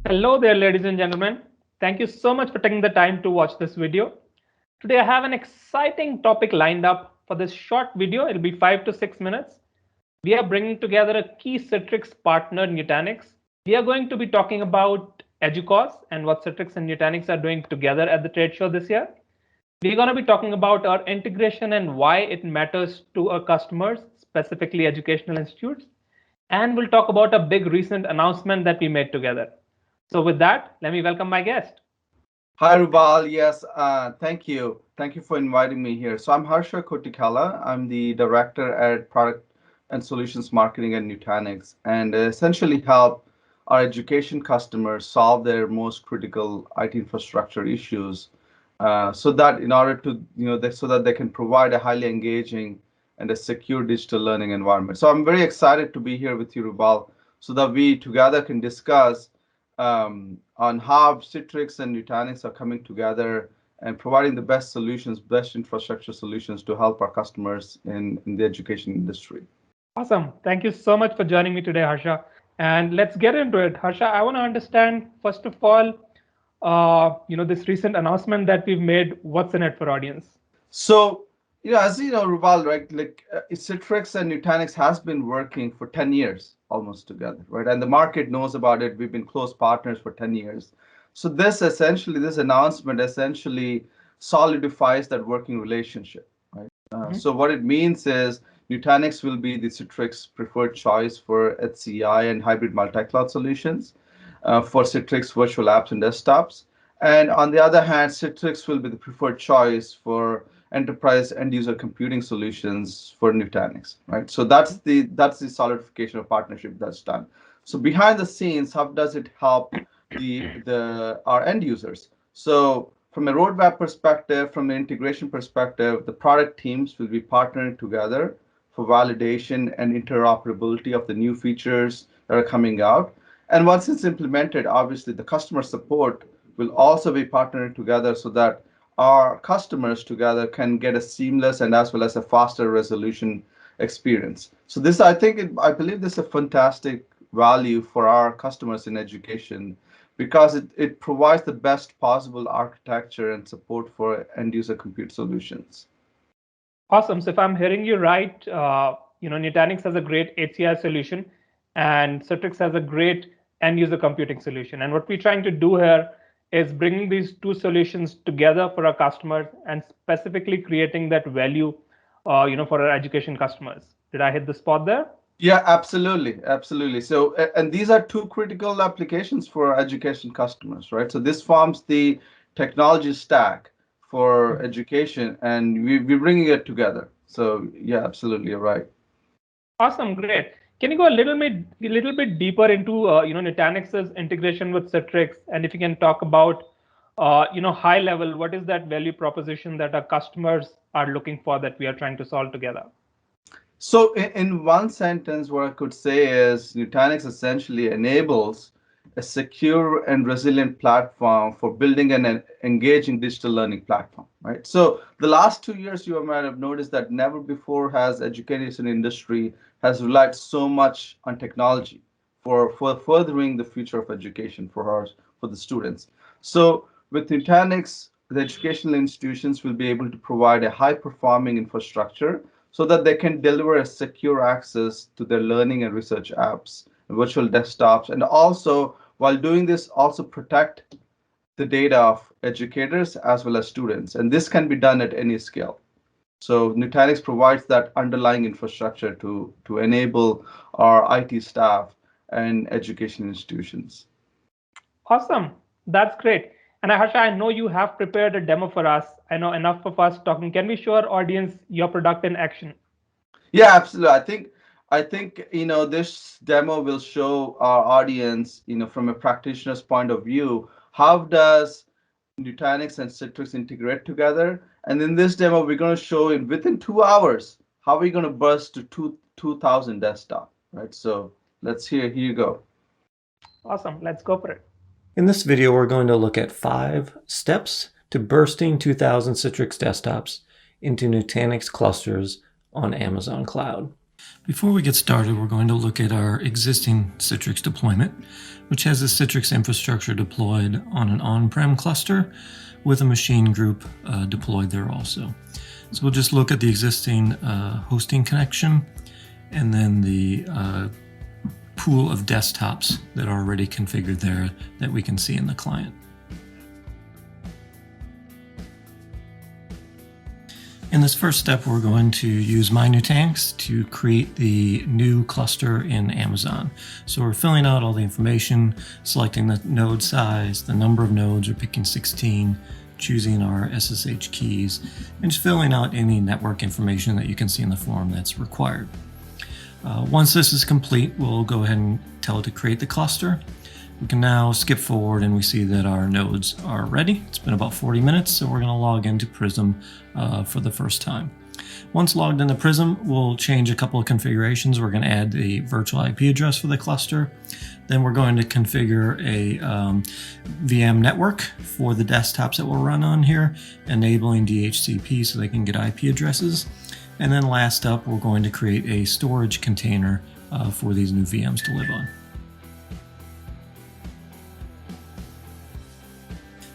Hello there, ladies and gentlemen. Thank you so much for taking the time to watch this video. Today, I have an exciting topic lined up for this short video. It'll be 5 to 6 minutes. We are bringing together a key Citrix partner, Nutanix. We are going to be talking about EDUCAUSE and what Citrix and Nutanix are doing together at the trade show this year. We're going to be talking about our integration and why it matters to our customers, specifically educational institutes. And we'll talk about a big recent announcement that we made together. So with that, let me welcome my guest. Hi, Rubal. Yes, thank you. Thank you for inviting me here. So I'm Harsha Kotikala. I'm the director at Product and Solutions Marketing at Nutanix, and essentially help our education customers solve their most critical IT infrastructure issues, so that in order to, so that they can provide a highly engaging and a secure digital learning environment. So I'm very excited to be here with you, Rubal, so that we together can discuss on how Citrix and Nutanix are coming together and providing the best solutions, best infrastructure solutions to help our customers in the education industry. Awesome. Thank you so much for joining me today, Harsha. And let's get into it. Harsha, I want to understand, first of all, this recent announcement that we've made, what's in it for audience? So, as you know, Rubal, right, Citrix and Nutanix has been working for 10 years almost together, right? And the market knows about it. We've been close partners for 10 years. So this announcement essentially solidifies that working relationship, right? So what it means is Nutanix will be the Citrix preferred choice for HCI and hybrid multi-cloud solutions for Citrix virtual apps and desktops. And on the other hand, Citrix will be the preferred choice for enterprise end user computing solutions for Nutanix, right? So that's the solidification of partnership that's done. So behind the scenes, how does it help our end users? So from a roadmap perspective, from an integration perspective, the product teams will be partnering together for validation and interoperability of the new features that are coming out. And once it's implemented, obviously the customer support will also be partnering together so that our customers together can get a seamless and as well as a faster resolution experience. So I believe this is a fantastic value for our customers in education because it provides the best possible architecture and support for end user compute solutions. Awesome. So if I'm hearing you right, Nutanix has a great HCI solution and Citrix has a great end user computing solution. And what we're trying to do here is bringing these two solutions together for our customers and specifically creating that value, for our education customers. Did I hit the spot there? Yeah, absolutely, absolutely. So, and these are two critical applications for our education customers, right? So this forms the technology stack for education, and we're bringing it together. So, yeah, absolutely, you're right. Awesome, great. Can you go a little bit deeper into Nutanix's integration with Citrix, and if you can talk about high level, what is that value proposition that our customers are looking for that we are trying to solve together? So, in one sentence, what I could say is Nutanix essentially enables a secure and resilient platform for building an engaging digital learning platform, right? So, the last 2 years, you might have noticed that never before has education industry has relied so much on technology for furthering the future of education for the students. So, with Nutanix, the educational institutions will be able to provide a high performing infrastructure so that they can deliver a secure access to their learning and research apps and virtual desktops. And also, while doing this, also protect the data of educators as well as students. And this can be done at any scale. So Nutanix provides that underlying infrastructure to enable our IT staff and education institutions. Awesome, that's great. And Harsha, I know you have prepared a demo for us. I know enough of us talking. Can we show our audience your product in action? Yeah, absolutely. I think this demo will show our audience, from a practitioner's point of view, how does Nutanix and Citrix integrate together. And in this demo, we're going to show within 2 hours how we're going to burst to 2,000 desktop, right? So here you go. Awesome, let's go for it. In this video, we're going to look at 5 steps to bursting 2,000 Citrix desktops into Nutanix clusters on Amazon Cloud. Before we get started, we're going to look at our existing Citrix deployment, which has a Citrix infrastructure deployed on an on-prem cluster with a machine group deployed there also. So we'll just look at the existing hosting connection and then the pool of desktops that are already configured there that we can see in the client. In this first step, we're going to use Nutanix to create the new cluster in Amazon. So we're filling out all the information, selecting the node size, the number of nodes, we're picking 16, choosing our SSH keys, and just filling out any network information that you can see in the form that's required. Once this is complete, we'll go ahead and tell it to create the cluster. We can now skip forward and we see that our nodes are ready. It's been about 40 minutes, so we're going to log into Prism for the first time. Once logged into Prism, we'll change a couple of configurations. We're going to add the virtual IP address for the cluster. Then we're going to configure a VM network for the desktops that will run on here, enabling DHCP so they can get IP addresses. And then last up, we're going to create a storage container for these new VMs to live on.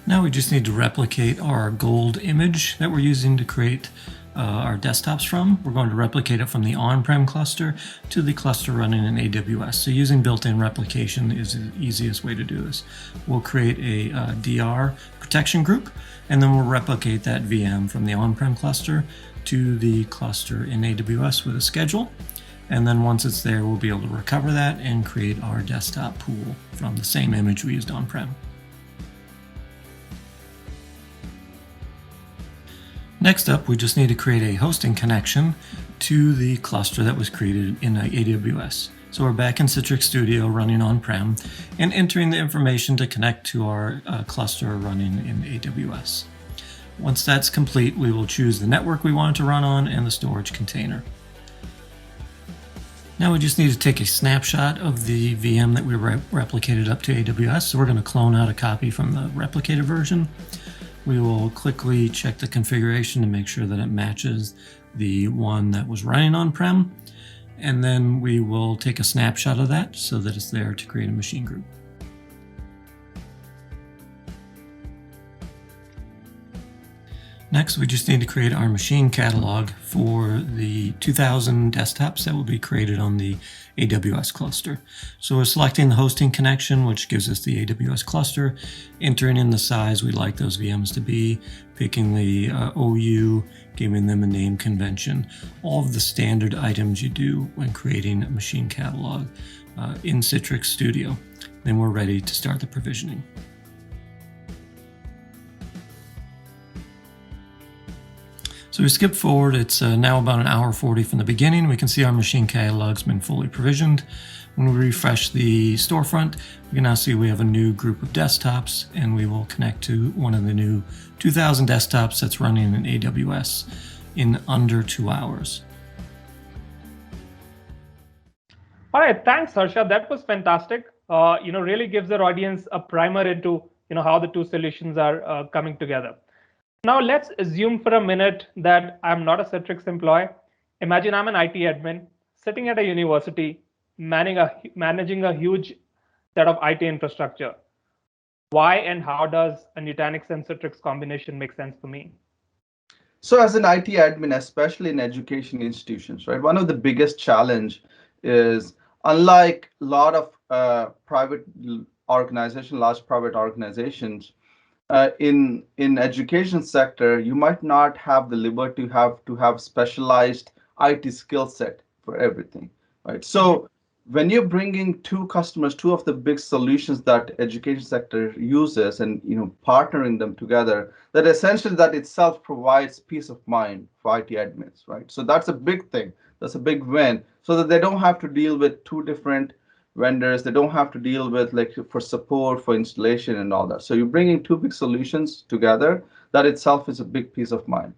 Now we just need to replicate our gold image that we're using to create our desktops from. We're going to replicate it from the on-prem cluster to the cluster running in AWS. So using built-in replication is the easiest way to do this. We'll create a DR protection group, and then we'll replicate that VM from the on-prem cluster to the cluster in AWS with a schedule. And then once it's there, we'll be able to recover that and create our desktop pool from the same image we used on-prem. Next up, we just need to create a hosting connection to the cluster that was created in AWS. So we're back in Citrix Studio running on-prem and entering the information to connect to our cluster running in AWS. Once that's complete, we will choose the network we want it to run on and the storage container. Now we just need to take a snapshot of the VM that we replicated up to AWS. So we're going to clone out a copy from the replicated version. We will quickly check the configuration to make sure that it matches the one that was running on-prem, and then we will take a snapshot of that so that it's there to create a machine group. Next, we just need to create our machine catalog for the 2000 desktops that will be created on the AWS cluster. So we're selecting the hosting connection, which gives us the AWS cluster, entering in the size we'd like those VMs to be, picking the OU, giving them a name convention, all of the standard items you do when creating a machine catalog in Citrix Studio. Then we're ready to start the provisioning. So we skip forward, it's now about an hour 40 from the beginning. We can see our machine catalog's been fully provisioned. When we refresh the storefront, we can now see we have a new group of desktops, and we will connect to one of the new 2000 desktops that's running in AWS in under 2 hours. All right, thanks, Harsha. That was fantastic. Really gives our audience a primer into how the two solutions are coming together. Now let's assume for a minute that I'm not a Citrix employee. Imagine I'm an IT admin sitting at a university managing a huge set of IT infrastructure. Why and how does a Nutanix and Citrix combination make sense for me? So as an IT admin, especially in education institutions, right, one of the biggest challenge is, unlike a lot of private organizations, large private organizations, in education sector, you might not have the liberty to have specialized IT skill set for everything, right? So when you're bringing two customers, two of the big solutions that education sector uses, and partnering them together, that essentially that itself provides peace of mind for IT admins, right? So that's a big thing. That's a big win, so that they don't have to deal with two different vendors. They don't have to deal with for support, for installation and all that. So you're bringing two big solutions together. That itself is a big peace of mind.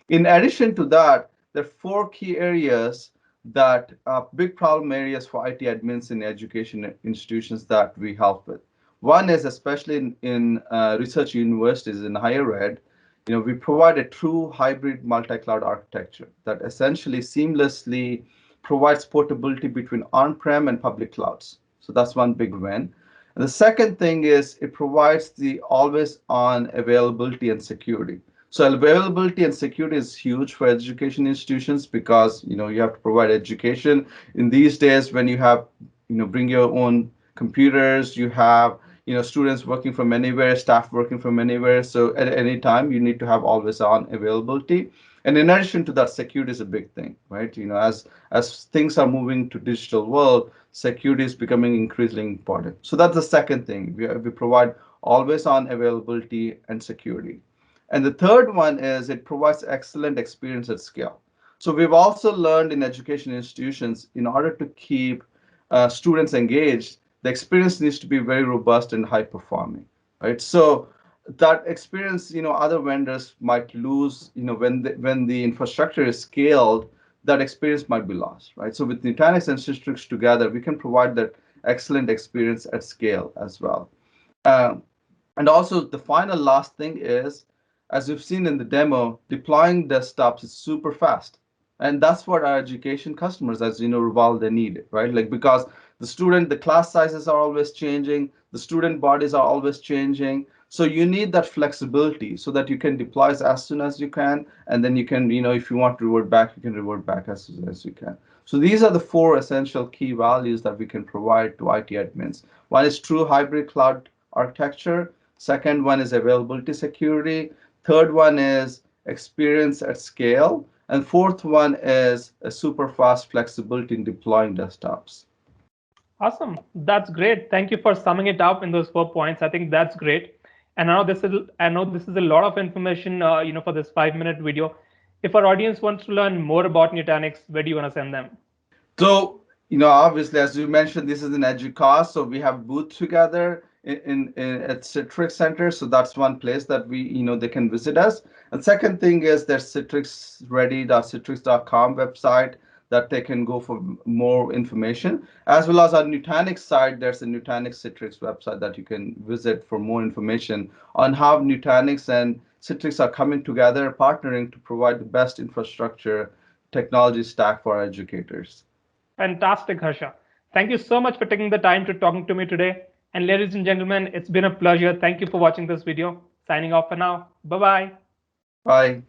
In addition to that, there are 4 key areas that are big problem areas for IT admins in education institutions that we help with. One is, especially in research universities in higher ed, we provide a true hybrid multi-cloud architecture that essentially seamlessly provides portability between on-prem and public clouds. So that's one big win. And the second thing is it provides the always-on availability and security. So availability and security is huge for education institutions because you have to provide education in these days when you have bring your own computers, you have students working from anywhere, staff working from anywhere. So at any time you need to have always on availability. And in addition to that, security is a big thing, right? As things are moving to digital world, security is becoming increasingly important. So that's the second thing. We provide always on availability and security. And the third one is it provides excellent experience at scale. So we've also learned in education institutions, in order to keep students engaged, the experience needs to be very robust and high performing, right? So that experience, other vendors might lose, when the infrastructure is scaled, that experience might be lost, right? So with Nutanix and Citrix together, we can provide that excellent experience at scale as well. And also the final last thing is, as you've seen in the demo, deploying desktops is super fast. And that's what our education customers, as you know, Ruval, they need it, right? Like, because the class sizes are always changing, the student bodies are always changing. So you need that flexibility so that you can deploy as soon as you can, and then you can, if you want to revert back, you can revert back as soon as you can. So these are the four essential key values that we can provide to IT admins. One is true hybrid cloud architecture. Second one is availability security. Third one is experience at scale. And fourth one is a super fast flexibility in deploying desktops. Awesome. That's great. Thank you for summing it up in those 4 points. I think that's great. And I know this is a lot of information, for this 5-minute video. If our audience wants to learn more about Nutanix, where do you want to send them? So, obviously, as you mentioned, this is an EDUCAUSE, so we have booth together at Citrix Center. So that's one place that they can visit us. And second thing is there's citrixready.citrix.com website that they can go for more information, as well as our Nutanix side. There's a Nutanix Citrix website that you can visit for more information on how Nutanix and Citrix are coming together, partnering to provide the best infrastructure technology stack for our educators. Fantastic, Harsha. Thank you so much for taking the time to talking to me today. And ladies and gentlemen, it's been a pleasure. Thank you for watching this video. Signing off for now. Bye-bye. Bye.